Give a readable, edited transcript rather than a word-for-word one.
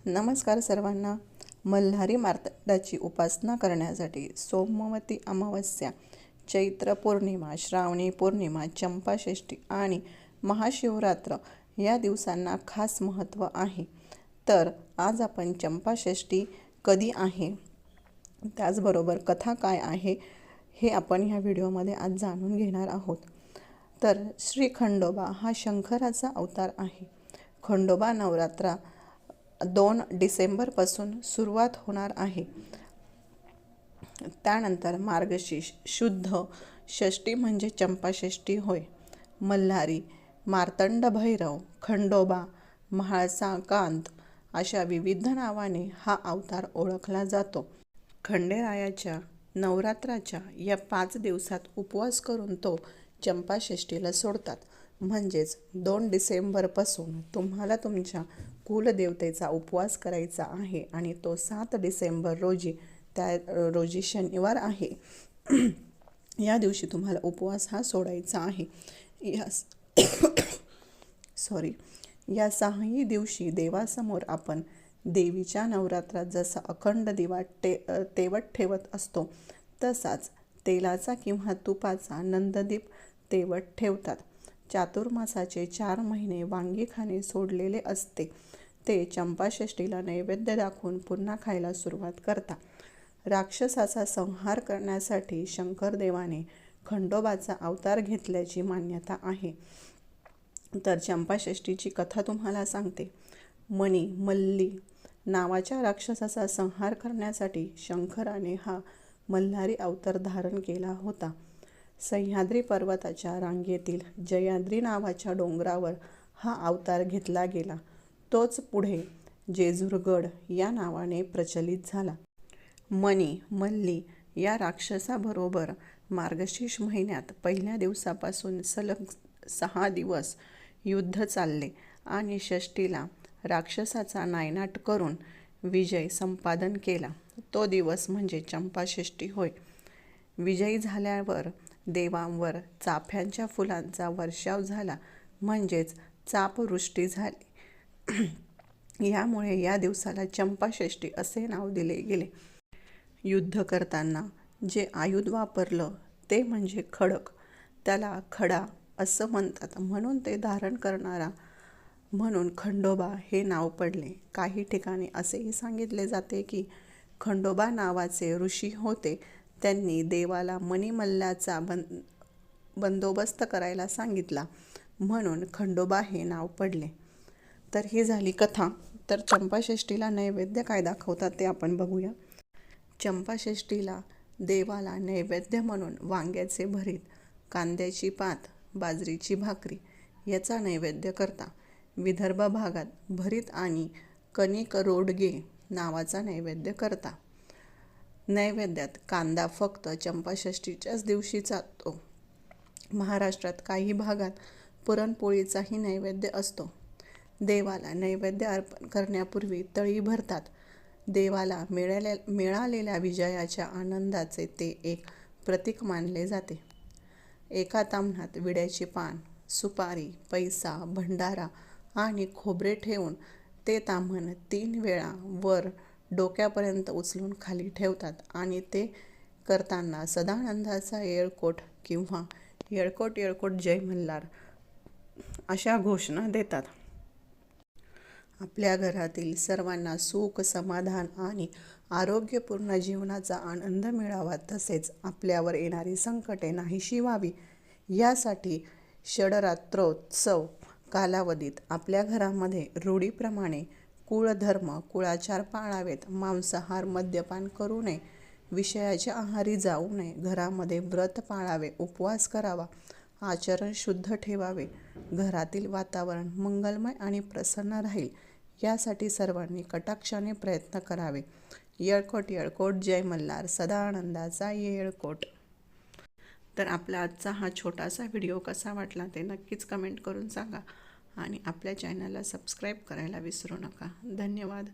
नमस्कार सर्वांना। मल्हारी मार्तंडाची उपासना करण्यासाठी सोमवती अमावस्या, चैत्र पौर्णिमा, श्रावणी पौर्णिमा, चंपाषष्ठी आणि महाशिवरात्र या दिवसांना खास महत्त्व आहे। तर आज आपण चंपाषष्ठी कधी आहे, त्याचबरोबर कथा काय आहे हे आपण ह्या व्हिडिओमध्ये आज जाणून घेणार आहोत। तर श्री खंडोबा हा शंकराचा अवतार आहे। खंडोबा नवरात्र 2 डिसेंबरपासून सुरुवात होणार आहे। त्यानंतर मार्गशीर्ष शुद्ध षष्ठी म्हणजे चंपाषष्ठी होय। मल्हारी, मार्तंड भैरव, खंडोबा, म्हाळसा कांत अशा विविध नावाने हा अवतार ओळखला जातो। खंडेरायाच्या नवरात्राच्या या 5 दिवसात उपवास करून तो चंपाषष्ठीला सोडतात। म्हणजेच 2 डिसेंबरपासून तुम्हाला तुमच्या कुलदेवतेचा उपवास करायचा आहे आणि तो 7 डिसेंबर रोजी, त्या रोजी शनिवार आहे, या दिवशी तुम्हाला उपवास हा सोडायचा आहे। या 6ही दिवशी देवासमोर आपण देवीच्या नवरात्रात जसा अखंड दिवा तेवत ठेवत असतो, तसाच तेलाचा किंवा तुपाचा नंददीप तेवत ठेवतात। चातुर्मासाचे 4 महिने वांगी खाणे सोडलेले असते ते चंपाषष्ठीला नैवेद्य दाखवून पुन्हा खायला सुरुवात करतात। राक्षसाचा संहार करण्यासाठी शंकरदेवाने खंडोबाचा अवतार घेतल्याची मान्यता आहे। तर चंपाषष्ठीची कथा तुम्हाला सांगते। मणी मल्ली नावाच्या राक्षसाचा संहार करण्यासाठी शंकराने हा मल्हारी अवतार धारण केला होता। सह्याद्री पर्वताच्या रांगेतील जयाद्री नावाच्या डोंगरावर हा अवतार घेतला गेला। तोच पुढे जेजुरगड या नावाने प्रचलित झाला। मणी मल्ली या राक्षसाबरोबर मार्गशीर्ष महिन्यात पहिल्या दिवसापासून सलग 6 दिवस युद्ध चालले आणि षष्ठीला राक्षसाचा नायनाट करून विजय संपादन केला। तो दिवस म्हणजे चंपाषष्ठी होय। विजयी झाल्यावर देवांवर चाफ्यांच्या फुलांचा वर्षाव झाला, म्हणजेच चापवृष्टी झाली। यामुळे या दिवसाला चंपाषष्ठी असे नाव दिले गेले। युद्ध करताना जे आयुध वापरलं ते म्हणजे खडक, त्याला खडा असं म्हणतात, म्हणून ते धारण करणारा म्हणून खंडोबा हे नाव पडले। काही ठिकाणी असेही सांगितले जाते की खंडोबा नावाचे ऋषी होते, त्यांनी देवाला मणिमल्लाचा बंदोबस्त करायला सांगितला, म्हणून खंडोबा हे नाव पडले। तर ही झाली कथा। तर चंपाषष्ठीला नैवेद्य काय दाखवतात ते आपण बघूया। चंपाषष्ठीला देवाला नैवेद्य म्हणून वांग्याचे भरीत, कांद्याची पात, बाजरीची भाकरी याचा नैवेद्य करता। विदर्भ भागात भरीत आणि कणिक रोडगे नावाचा नैवेद्य करता। नैवेद्यात कांदा फक्त चंपाषष्ठीच्याच दिवशी जातो। महाराष्ट्रात काही भागात पुरणपोळीचाही नैवेद्य असतो। देवाला नैवेद्य अर्पण करण्यापूर्वी तळी भरतात। देवाला मिळालेल्या विजयाच्या आनंदाचे ते एक प्रतीक मानले जाते। एका ताम्हणात विड्याची पान, सुपारी, पैसा, भंडारा आणि खोबरे ठेवून ते ताम्हण 3 वेळा वर डोक्यापर्यंत उचलून खाली ठेवतात आणि ते करताना सदानंदाचा येळकोट किंवा येळकोट येळकोट जय मल्हार अशा घोषणा देतात। आपल्या घरातील सर्वांना सुख, समाधान आणि आरोग्यपूर्ण जीवनाचा आनंद मिळावा, तसेच आपल्यावर येणारी संकटे नाहीशी व्हावी, यासाठी षडरात्रोत्सव कालावधीत आपल्या घरामध्ये रूढीप्रमाणे कुळधर्म, कुळाचार पाळावेत। मांसाहार, मद्यपान करू नये, विषयाच्या आहारी जाऊ नये, घरामध्ये व्रत पाळावे, उपवास करावा, आचरण शुद्ध ठेवावे, घरातील वातावरण मंगलमय आणि प्रसन्न राहील, यासाठी सर्वांनी कटाक्षाने प्रयत्न करावे। येळकोट येळकोट जय मल्हार, सदानंदाचा येळकोट। तर आपला आजचा हा छोटासा व्हिडिओ कसा वाटला ते नक्कीच कमेंट करून सांगा आणि आपल्या चॅनलला सबस्क्राईब करायला विसरू नका। धन्यवाद।